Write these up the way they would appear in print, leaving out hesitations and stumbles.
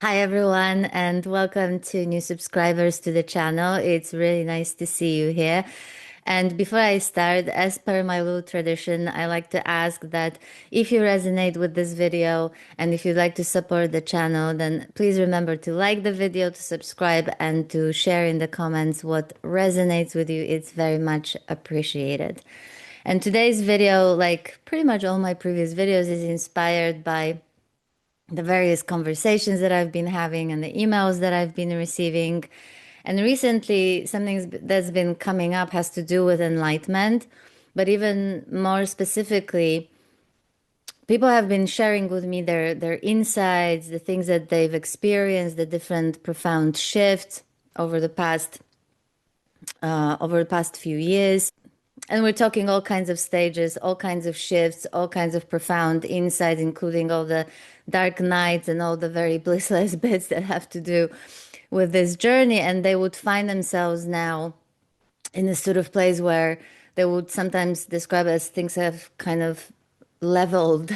Hi everyone, and welcome to new subscribers to the channel. It's really nice to see you here. And before I start, as per my little tradition, I like to ask that if you resonate with this video and if you'd like to support the channel, then please remember to like the video, to subscribe, and to share in the comments what resonates with you. It's very much appreciated. And today's video, like pretty much all my previous videos, is inspired by the various conversations that I've been having and the emails that I've been receiving. And recently, something that's been coming up has to do with enlightenment, but even more specifically, people have been sharing with me their insights, the things that they've experienced, the different profound shifts over the past few years. And we're talking all kinds of stages, all kinds of shifts, all kinds of profound insights, including all the dark nights and all the very blissless bits that have to do with this journey. And they would find themselves now in a sort of place where they would sometimes describe as things have kind of leveled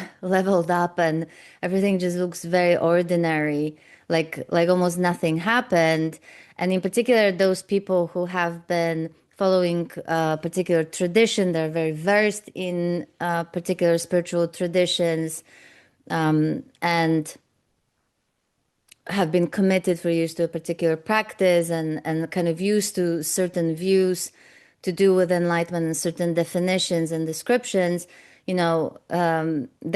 up, and everything just looks very ordinary, like almost nothing happened. And in particular, those people who have been following a particular tradition, they're very versed in particular spiritual traditions, and have been committed for years to a particular practice, and kind of used to certain views to do with enlightenment and certain definitions and descriptions. They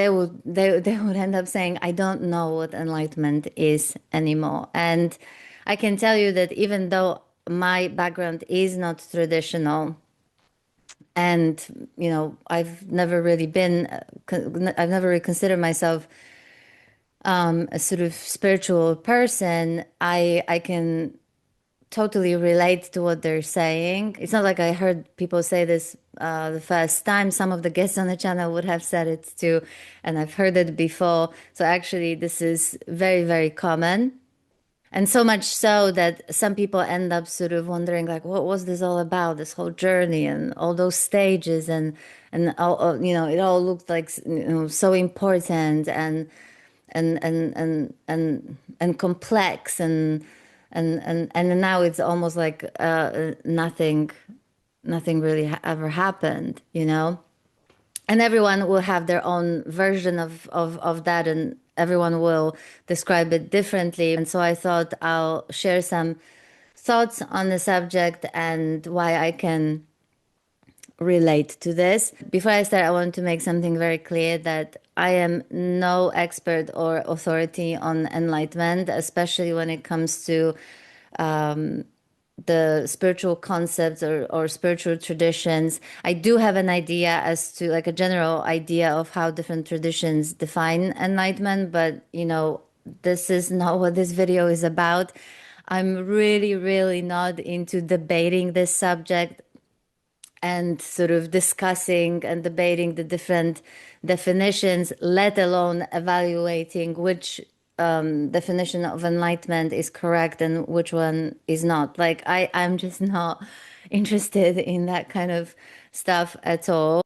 would end up saying, I don't know what enlightenment is anymore. And I can tell you that even though my background is not traditional, and I've never really considered myself a sort of spiritual person, I can totally relate to what they're saying. It's not like I heard people say this the first time. Some of the guests on the channel would have said it too, and I've heard it before. So actually, this is very, very common. And so much so that some people end up sort of wondering, like, what was this all about, this whole journey and all those stages, and it all looked like, so important and complex, and now it's almost like nothing really ever happened, and everyone will have their own version of that, and everyone will describe it differently. And so I thought I'll share some thoughts on the subject and why I can relate to this. Before I start, I want to make something very clear that I am no expert or authority on enlightenment, especially when it comes to the spiritual concepts or spiritual traditions. I do have an idea as to, like, a general idea of how different traditions define enlightenment, but this is not what this video is about. I'm really, really not into debating this subject and sort of discussing and debating the different definitions, let alone evaluating which definition of enlightenment is correct and which one is not. Like, I'm just not interested in that kind of stuff at all.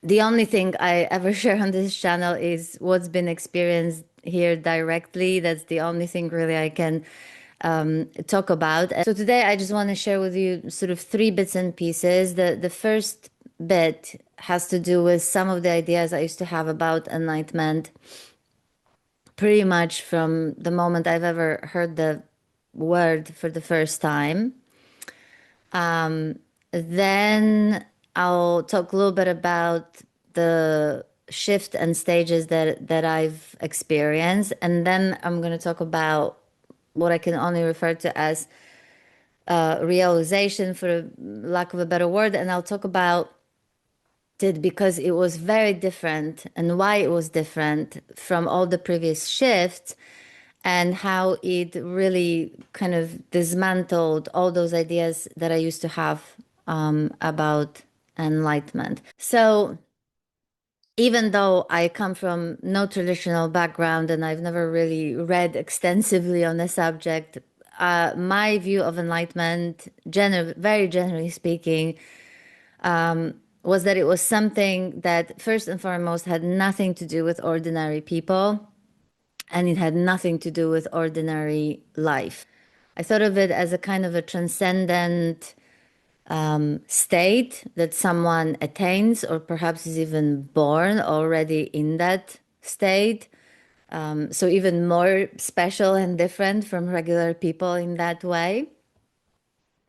The only thing I ever share on this channel is what's been experienced here directly. That's the only thing really I can talk about. So today I just want to share with you sort of three bits and pieces. The first bit has to do with some of the ideas I used to have about enlightenment, pretty much from the moment I've ever heard the word for the first time. Then I'll talk a little bit about the shift and stages that I've experienced, and then I'm going to talk about what I can only refer to as realization, for lack of a better word, and I'll talk about it because it was very different and why it was different from all the previous shifts, and how it really kind of dismantled all those ideas that I used to have about enlightenment. So even though I come from no traditional background and I've never really read extensively on the subject, my view of enlightenment, very generally speaking, was that it was something that first and foremost had nothing to do with ordinary people, and it had nothing to do with ordinary life. I thought of it as a kind of a transcendent state that someone attains, or perhaps is even born already in that state. So even more special and different from regular people in that way.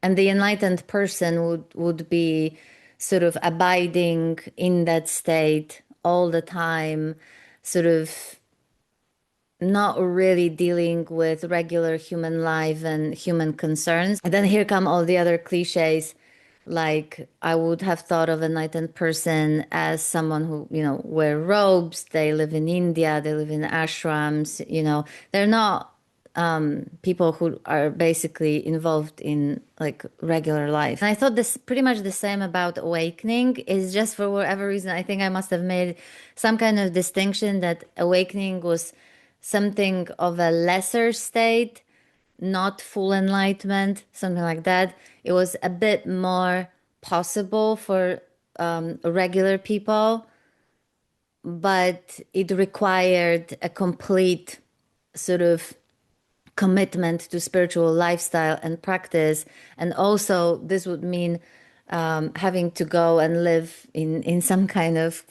And the enlightened person would be sort of abiding in that state all the time, sort of not really dealing with regular human life and human concerns. And then here come all the other cliches. Like I would have thought of an enlightened person as someone who, wear robes, they live in India, they live in ashrams, they're not people who are basically involved in like regular life. And I thought this pretty much the same about awakening. Is just for whatever reason, I think I must have made some kind of distinction that awakening was something of a lesser state, not full enlightenment, something like that. It was a bit more possible for regular people, but it required a complete sort of commitment to spiritual lifestyle and practice. And also, this would mean having to go and live in some kind of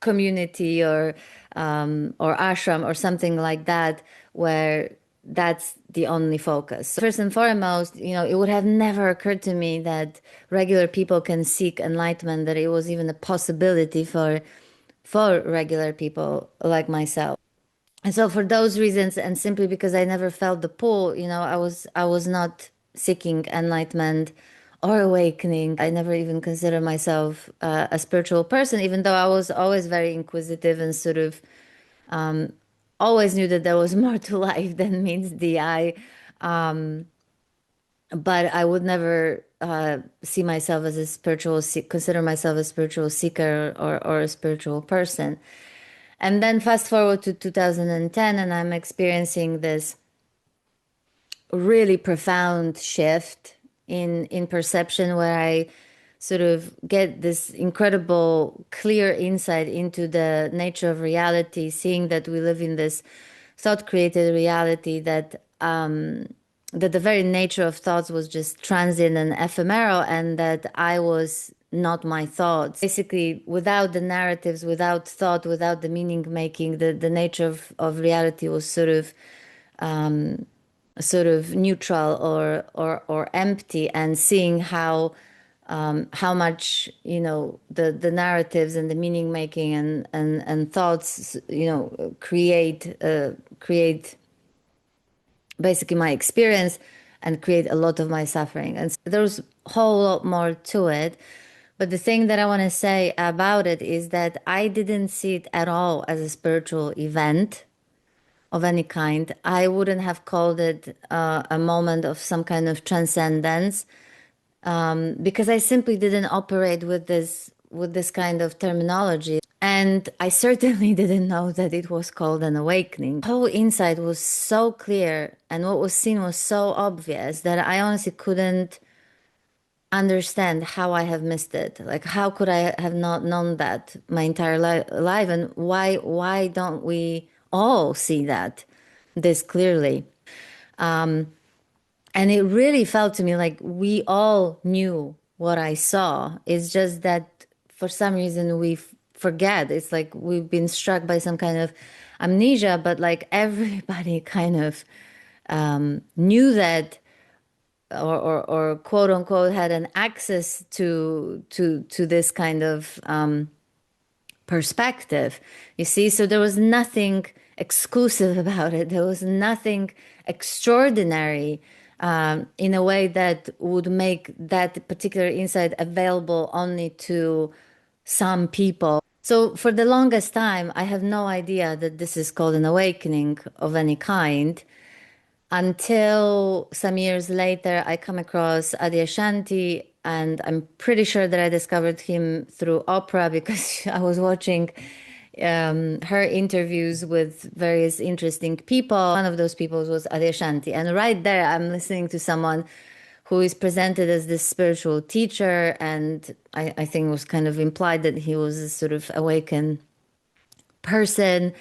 community or ashram or something like that, where that's the only focus. First and foremost, it would have never occurred to me that regular people can seek enlightenment, that it was even a possibility for regular people like myself. And so for those reasons, and simply because I never felt the pull, I was not seeking enlightenment or awakening. I never even considered myself a spiritual person, even though I was always very inquisitive and sort of always knew that there was more to life than meets the eye. But I would never see myself as a consider myself a spiritual seeker or a spiritual person. And then fast forward to 2010, and I'm experiencing this really profound shift in perception, where I sort of get this incredible clear insight into the nature of reality, seeing that we live in this thought created reality, that the very nature of thoughts was just transient and ephemeral, and that I was not my thoughts. Basically, without the narratives, without thought, without the meaning making, the nature of reality was sort of neutral or empty. And seeing how much the narratives and the meaning making and thoughts create basically my experience and create a lot of my suffering. And there's a whole lot more to it. But the thing that I want to say about it is that I didn't see it at all as a spiritual event of any kind. I wouldn't have called it a moment of some kind of transcendence, because I simply didn't operate with this kind of terminology. And I certainly didn't know that it was called an awakening. The whole insight was so clear, and what was seen was so obvious, that I honestly couldn't understand how I have missed it. Like, how could I have not known that my entire life? And why don't we all see that this clearly? And it really felt to me like we all knew what I saw. It's just that for some reason we forget. It's like we've been struck by some kind of amnesia, but like everybody kind of knew that, or quote unquote had an access to this kind of perspective. You see, so there was nothing exclusive about it. There was nothing extraordinary in a way that would make that particular insight available only to some people. So for the longest time, I have no idea that this is called an awakening of any kind, until some years later, I come across Adyashanti, and I'm pretty sure that I discovered him through Oprah, because I was watching her interviews with various interesting people. One of those people was Adyashanti. And right there, I'm listening to someone who is presented as this spiritual teacher. And I think it was kind of implied that he was a sort of awakened person.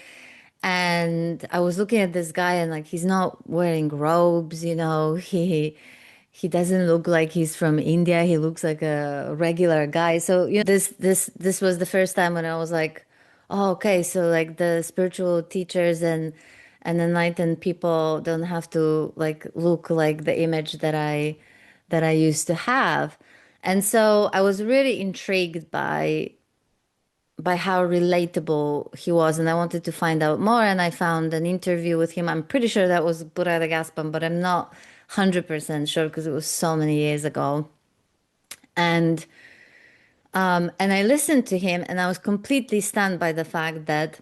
And I was looking at this guy and like he's not wearing robes, he doesn't look like he's from India. He looks like a regular guy. So, this was the first time when I was like, oh, okay, so like the spiritual teachers and enlightened people don't have to like look like the image that I used to have. And so I was really intrigued by how relatable he was, and I wanted to find out more. And I found an interview with him. I'm pretty sure that was Buraya Gaspam, but I'm not 100% sure because it was so many years ago. And and I listened to him, and I was completely stunned by the fact that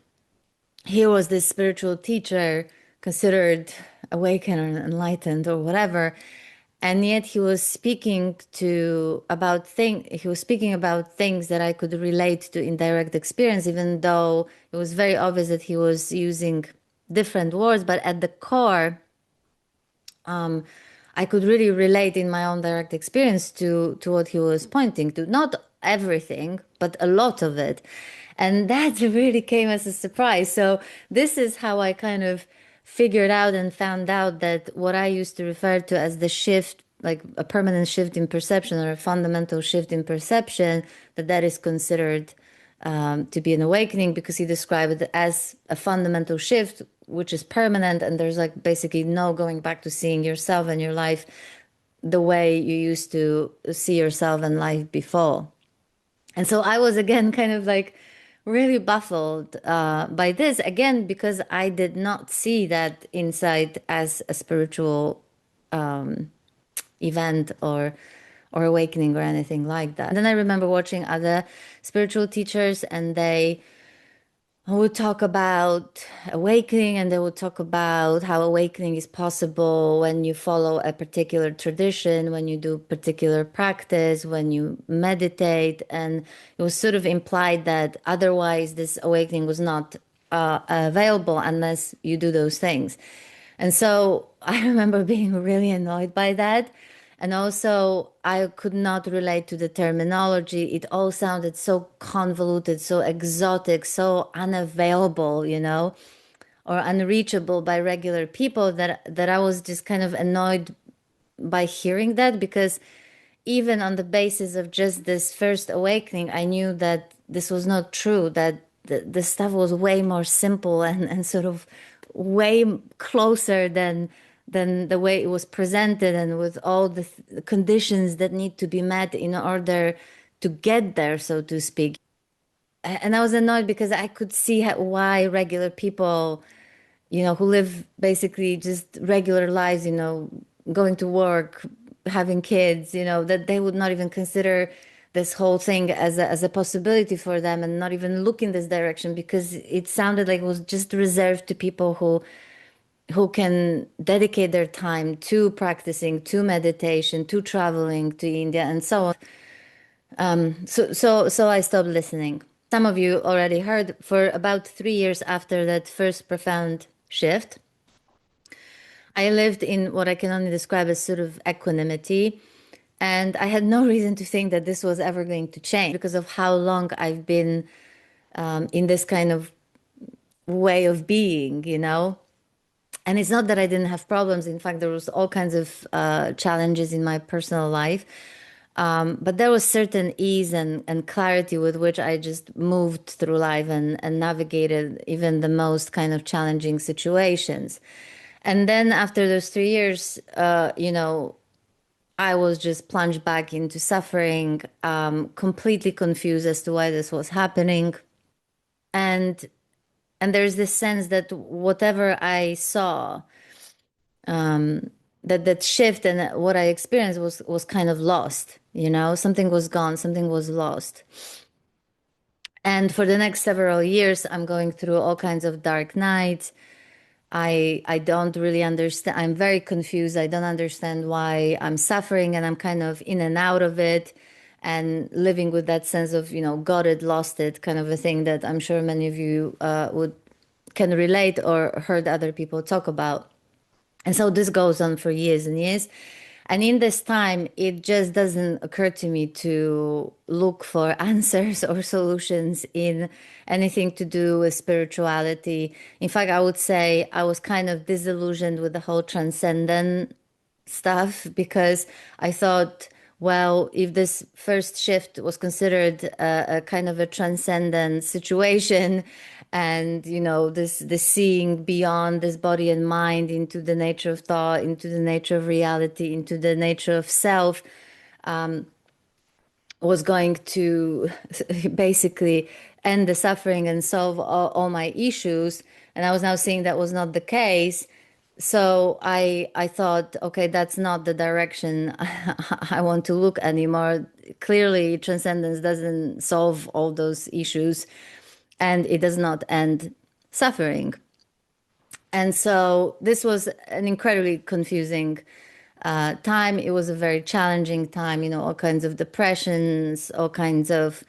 he was this spiritual teacher, considered awakened or enlightened or whatever, and yet he was speaking about things that I could relate to in direct experience, even though it was very obvious that he was using different words, but at the core I could really relate in my own direct experience to what he was pointing to. Not everything, but a lot of it. And that really came as a surprise. So this is how I kind of figured out and found out that what I used to refer to as the shift, like a permanent shift in perception or a fundamental shift in perception, that is considered to be an awakening, because he described it as a fundamental shift, which is permanent, and there's like basically no going back to seeing yourself and your life the way you used to see yourself and life before. And so I was again kind of like really baffled by this again, because I did not see that insight as a spiritual event or awakening or anything like that. And then I remember watching other spiritual teachers, and they would talk about awakening, and they would talk about how awakening is possible when you follow a particular tradition, when you do particular practice, when you meditate. And it was sort of implied that otherwise this awakening was not available unless you do those things. And so I remember being really annoyed by that. And also, I could not relate to the terminology. It all sounded so convoluted, so exotic, so unavailable, or unreachable by regular people, that I was just kind of annoyed by hearing that, because even on the basis of just this first awakening, I knew that this was not true, that the stuff was way more simple and sort of way closer than the way it was presented, and with all the conditions that need to be met in order to get there, so to speak. And I was annoyed because I could see why regular people, who live basically just regular lives, going to work, having kids, that they would not even consider this whole thing as a possibility for them, and not even look in this direction, because it sounded like it was just reserved to people who can dedicate their time to practicing, to meditation, to traveling to India, and so on. So I stopped listening. Some of you already heard, for about 3 years after that first profound shift, I lived in what I can only describe as sort of equanimity. And I had no reason to think that this was ever going to change, because of how long I've been in this kind of way of being. And it's not that I didn't have problems. In fact, there was all kinds of challenges in my personal life. But there was certain ease and clarity with which I just moved through life and navigated even the most kind of challenging situations. And then after those 3 years, I was just plunged back into suffering, completely confused as to why this was happening. And and there's this sense that whatever I saw, that shift and what I experienced was kind of lost. Something was gone, something was lost. And for the next several years, I'm going through all kinds of dark nights. I don't really understand. I'm very confused. I don't understand why I'm suffering, and I'm kind of in and out of it, and living with that sense of, got it, lost it, kind of a thing that I'm sure many of you would can relate or heard other people talk about. And so this goes on for years and years. And in this time, it just doesn't occur to me to look for answers or solutions in anything to do with spirituality. In fact, I would say I was kind of disillusioned with the whole transcendent stuff because I thought, well, if this first shift was considered a kind of a transcendent situation, and this seeing beyond this body and mind into the nature of thought, into the nature of reality, into the nature of self, was going to basically end the suffering and solve all my issues. And I was now seeing that was not the case. So I thought, okay, that's not the direction I want to look anymore. Clearly, transcendence doesn't solve all those issues, and it does not end suffering. And so this was an incredibly confusing time. It was a very challenging time, all kinds of depressions, all kinds of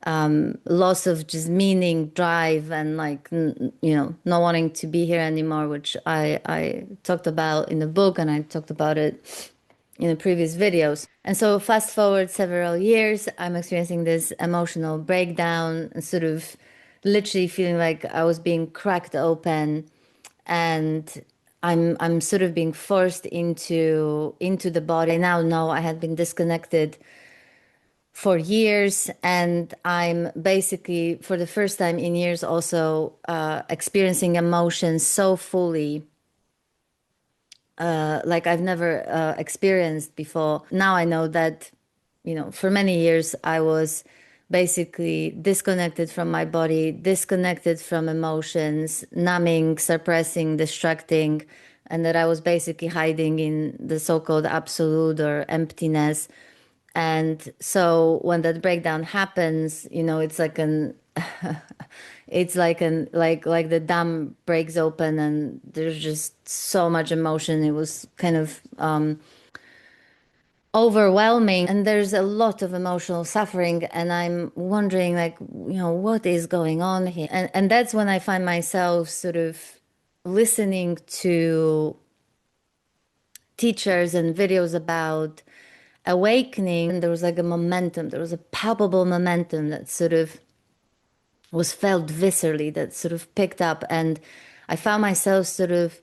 loss of just meaning, drive, and like, not wanting to be here anymore, which I talked about in the book, and I talked about it in the previous videos. And so fast forward several years, I'm experiencing this emotional breakdown and sort of literally feeling like I was being cracked open, and I'm sort of being forced into the body. I now know I had been disconnected for years, and I'm basically for the first time in years also experiencing emotions so fully, like I've never experienced before. Now I know that, for many years I was basically disconnected from my body, disconnected from emotions, numbing, suppressing, distracting, and that I was basically hiding in the so-called absolute or emptiness. And so when that breakdown happens, it's like an it's like the dam breaks open and there's just so much emotion. It was kind of overwhelming, and there's a lot of emotional suffering, and I'm wondering, like, what is going on here? And that's when I find myself sort of listening to teachers and videos about awakening, and there was like a momentum, there was a palpable momentum that sort of was felt viscerally, that sort of picked up, and I found myself sort of,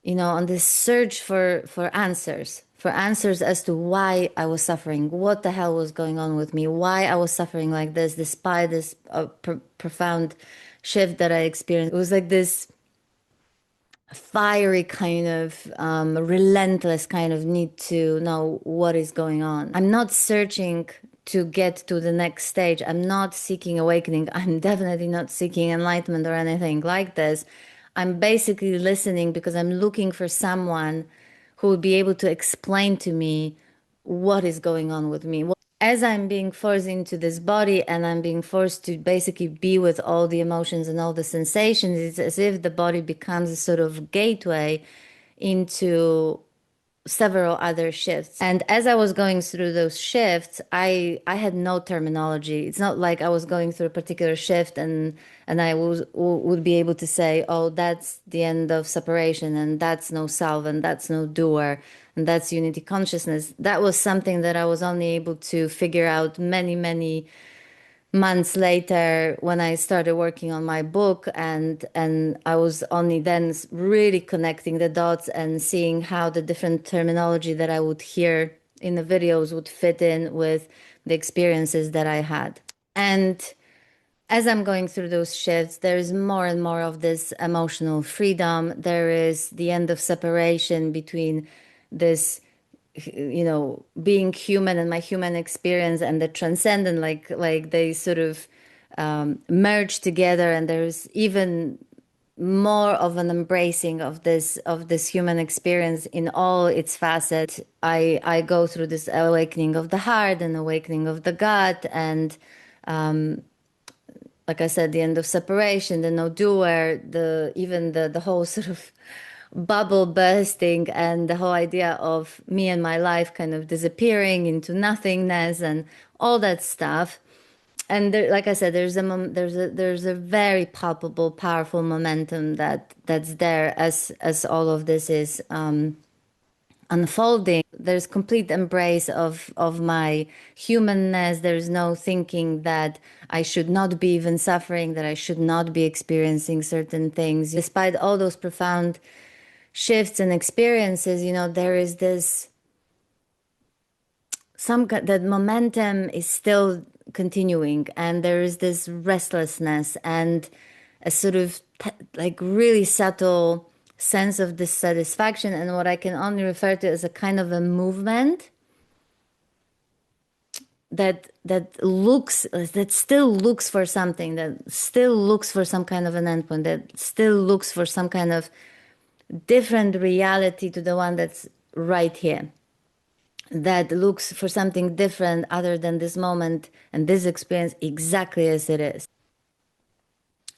on this search for answers as to why I was suffering, what the hell was going on with me, why I was suffering like this, despite this profound shift that I experienced. It was like this fiery kind of relentless kind of need to know what is going on. I'm not searching to get to the next stage. I'm not seeking awakening. I'm definitely not seeking enlightenment or anything like this. I'm basically listening because I'm looking for someone who will be able to explain to me what is going on with me. As I'm being forced into this body and I'm being forced to basically be with all the emotions and all the sensations, it's as if the body becomes a sort of gateway into several other shifts. And as I was going through those shifts, I had no terminology. It's not like I was going through a particular shift and I would be able to say, oh, that's the end of separation, and that's no self, and that's no doer, and that's unity consciousness. That was something that I was only able to figure out many, many months later when I started working on my book, and I was only then really connecting the dots and seeing how the different terminology that I would hear in the videos would fit in with the experiences that I had. And as I'm going through those shifts, there is more and more of this emotional freedom. There is the end of separation between this, being human and my human experience and the transcendent, like they sort of merge together, and there's even more of an embracing of this human experience in all its facets. I go through this awakening of the heart and awakening of the gut, and like I said, the end of separation, the no doer, the whole sort of bubble bursting, and the whole idea of me and my life kind of disappearing into nothingness and all that stuff. And there, like I said, there's a very palpable, powerful momentum that's there as all of this is unfolding. there's complete embrace of my humanness. There's no thinking that I should not be even suffering, that I should not be experiencing certain things. Despite all those profound shifts and experiences, there is this that momentum is still continuing, and there is this restlessness and a sort of like really subtle sense of dissatisfaction, and what I can only refer to as a kind of a movement that still looks for something, that still looks for some kind of an endpoint, that still looks for some kind of different reality to the one that's right here, that looks for something different other than this moment and this experience exactly as it is.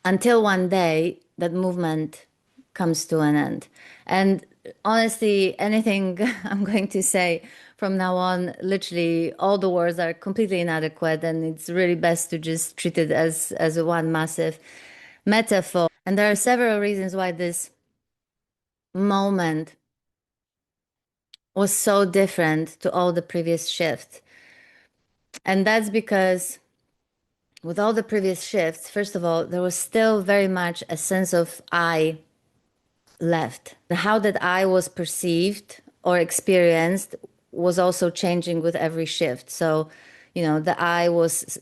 Until one day that movement comes to an end. And honestly, anything I'm going to say from now on, literally all the words are completely inadequate, and it's really best to just treat it as one massive metaphor. And there are several reasons why this moment was so different to all the previous shifts. And that's because with all the previous shifts, first of all, there was still very much a sense of I left. How that I was perceived or experienced was also changing with every shift. So, the I was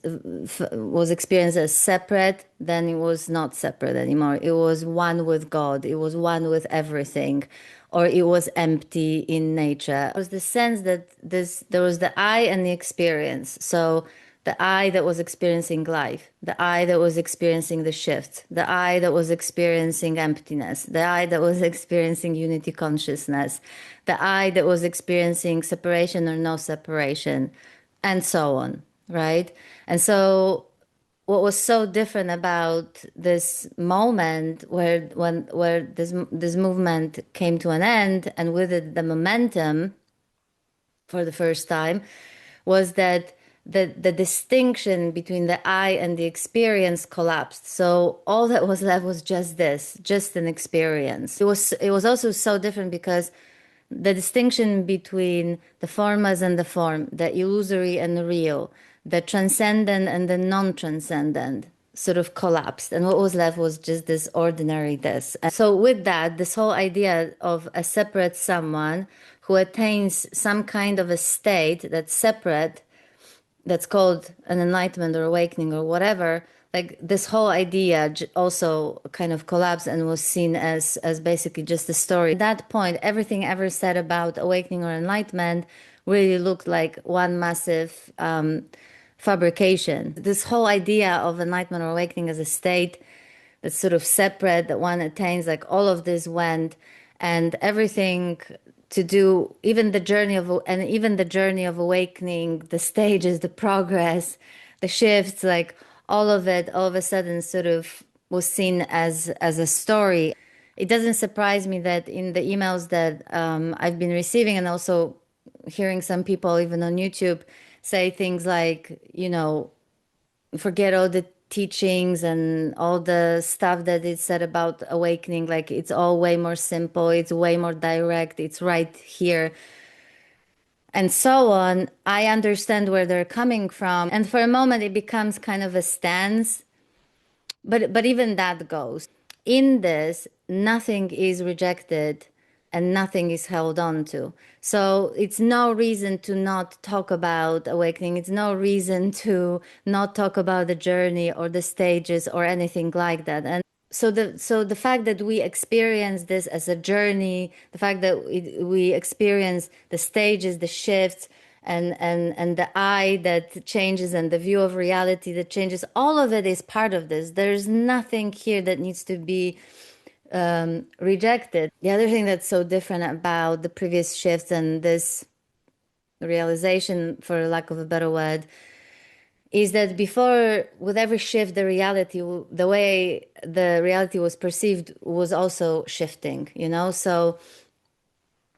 experienced as separate, then it was not separate anymore. It was one with God. It was one with everything, or it was empty in nature. It was the sense that there was the I and the experience. So the I that was experiencing life, the I that was experiencing the shift, the I that was experiencing emptiness, the I that was experiencing unity consciousness, the I that was experiencing separation or no separation, and so on, right? And so what was so different about this moment where this movement came to an end, and with it the momentum for the first time, was that the distinction between the I and the experience collapsed. So all that was left was just an experience. It was also so different because the distinction between the formas and the form, the illusory and the real, the transcendent and the non-transcendent sort of collapsed. And what was left was just this ordinary this. And so with that, this whole idea of a separate someone who attains some kind of a state that's separate, that's called an enlightenment or awakening or whatever, like this whole idea also kind of collapsed and was seen as basically just a story. At that point, everything ever said about awakening or enlightenment really looked like one massive fabrication. This whole idea of enlightenment or awakening as a state that's sort of separate, that one attains, like all of this went, and everything to do, even the journey of awakening, the stages, the progress, the shifts, like all of it, all of a sudden sort of was seen as a story. It doesn't surprise me that in the emails that I've been receiving, and also hearing some people even on YouTube say things like, forget all the teachings and all the stuff that is said about awakening, like it's all way more simple, it's way more direct, it's right here, and so on. I understand where they're coming from, and for a moment it becomes kind of a stance, but even that goes. In this, nothing is rejected and nothing is held on to. So it's no reason to not talk about awakening. It's no reason to not talk about the journey or the stages or anything like that. And so the fact that we experience this as a journey, the fact that we experience the stages, the shifts, and the I that changes, and the view of reality that changes, all of it is part of this. There's nothing here that needs to be rejected. The other thing that's so different about the previous shifts and this realization, for lack of a better word, is that before, with every shift, the way the reality was perceived was also shifting, So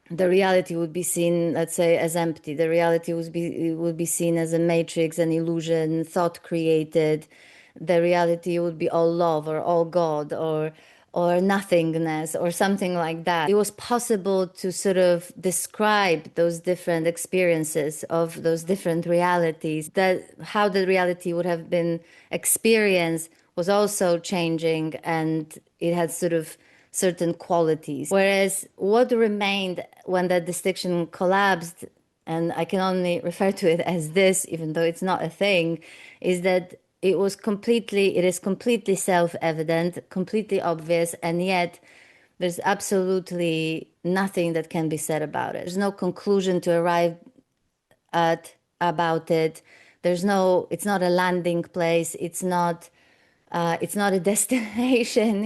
the reality would be seen, let's say, as empty. The reality would be seen as a matrix, an illusion, thought created. The reality would be all love or all God, or or nothingness or something like that. It was possible to sort of describe those different experiences of those different realities, that how the reality would have been experienced was also changing, and it had sort of certain qualities. Whereas what remained when that distinction collapsed, and I can only refer to it as this, even though it's not a thing, is that it is completely self-evident, completely obvious, and yet there's absolutely nothing that can be said about it. There's no conclusion to arrive at about it. It's not a landing place. It's not a destination.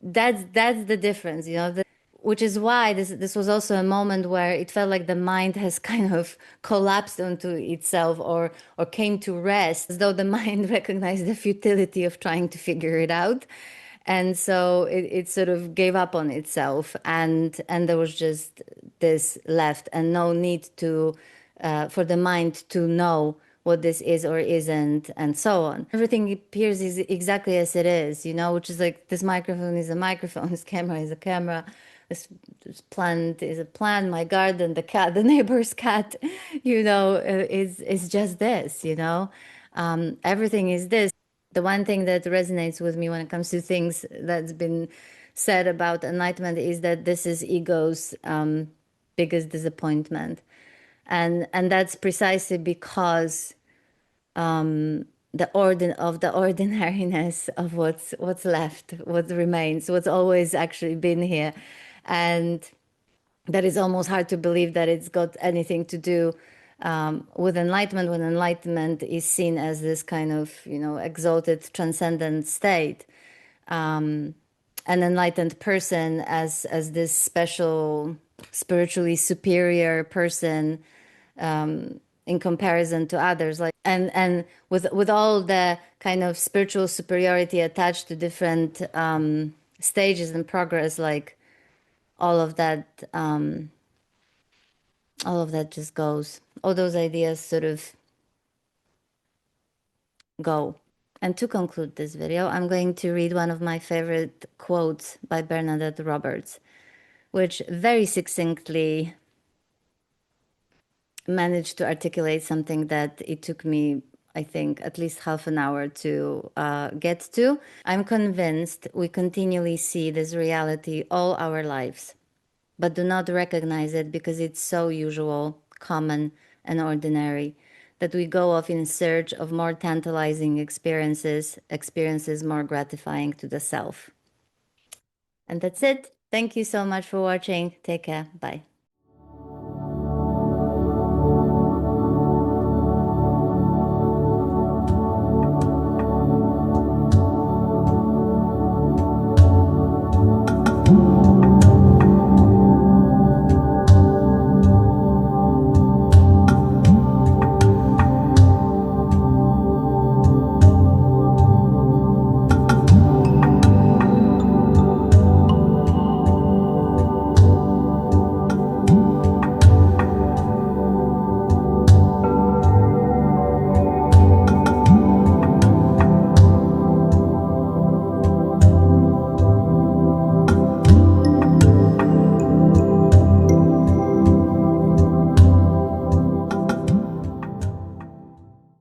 That's the difference, which is why this was also a moment where it felt like the mind has kind of collapsed onto itself, or came to rest, as though the mind recognized the futility of trying to figure it out. And so it sort of gave up on itself, and there was just this left, and no need to for the mind to know what this is or isn't, and so on. Everything appears exactly as it is, which is like, this microphone is a microphone, this camera is a camera, this plant is a plant, my garden, the cat, the neighbor's cat, is just this, everything is this. The one thing that resonates with me when it comes to things that's been said about enlightenment is that this is ego's biggest disappointment. And that's precisely because the ordinariness of what's left, what remains, what's always actually been here. And that is almost hard to believe that it's got anything to do with enlightenment, when enlightenment is seen as this kind of, exalted, transcendent state. An enlightened person as this special, spiritually superior person in comparison to others, like, and with all the kind of spiritual superiority attached to different stages and progress, like all of that just goes. All those ideas sort of go. And to conclude this video, I'm going to read one of my favorite quotes by Bernadette Roberts, which very succinctly managed to articulate something that it took me, I think, at least half an hour to get to. I'm convinced we continually see this reality all our lives, but do not recognize it because it's so usual, common, and ordinary, that we go off in search of more tantalizing experiences more gratifying to the self. And that's it. Thank you so much for watching. Take care. Bye.